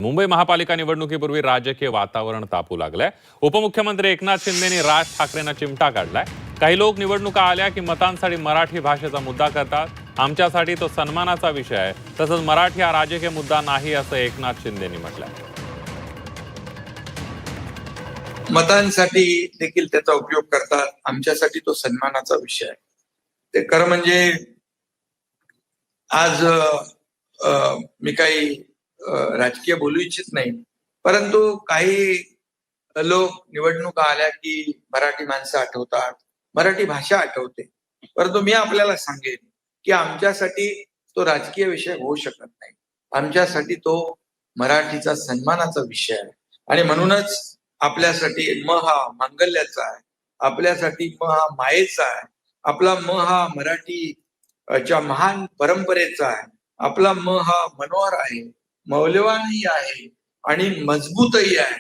मुंबई महापालिका निवडणुकीपूर्वी राजकीय वातावरण तापू लागलंय। उपमुख्यमंत्री एकनाथ शिंदेनी राज ठाकरेंना चिमटा काढलाय। काही लोक निवडणुका आल्या की मतांसाठी मराठी भाषेचा मुद्दा करतात। आमच्यासाठी तो सन्मानाचा विषय आहे, तसंच मराठी हा राजकीय मुद्दा नाही असं एकनाथ शिंदेनी म्हटलंय। मतांसाठी देखील त्याचा उपयोग करतात, आमच्यासाठी तो सन्मानाचा विषय आहे। ते खरं म्हणजे आज मी काही राजकीय बोलू इच्छित नाही, परंतु काही लोक निवडणुका आल्या की मराठी माणसं आठवतात, मराठी भाषा आठवते। परंतु मी आपल्याला सांगेन की आमच्यासाठी तो राजकीय विषय होऊ शकत नाही, आमच्यासाठी तो मराठीचा सन्मानाचा विषय आहे। आणि म्हणूनच आपल्यासाठी म हा मांगल्याचा आहे, आपल्यासाठी म हा मायेचा आहे, आपला म हा मराठी च्या महान परंपरेचा आहे, आपला म हा मनोहर आहे, मौल्यवानही आहे आणि मजबूतही आहे।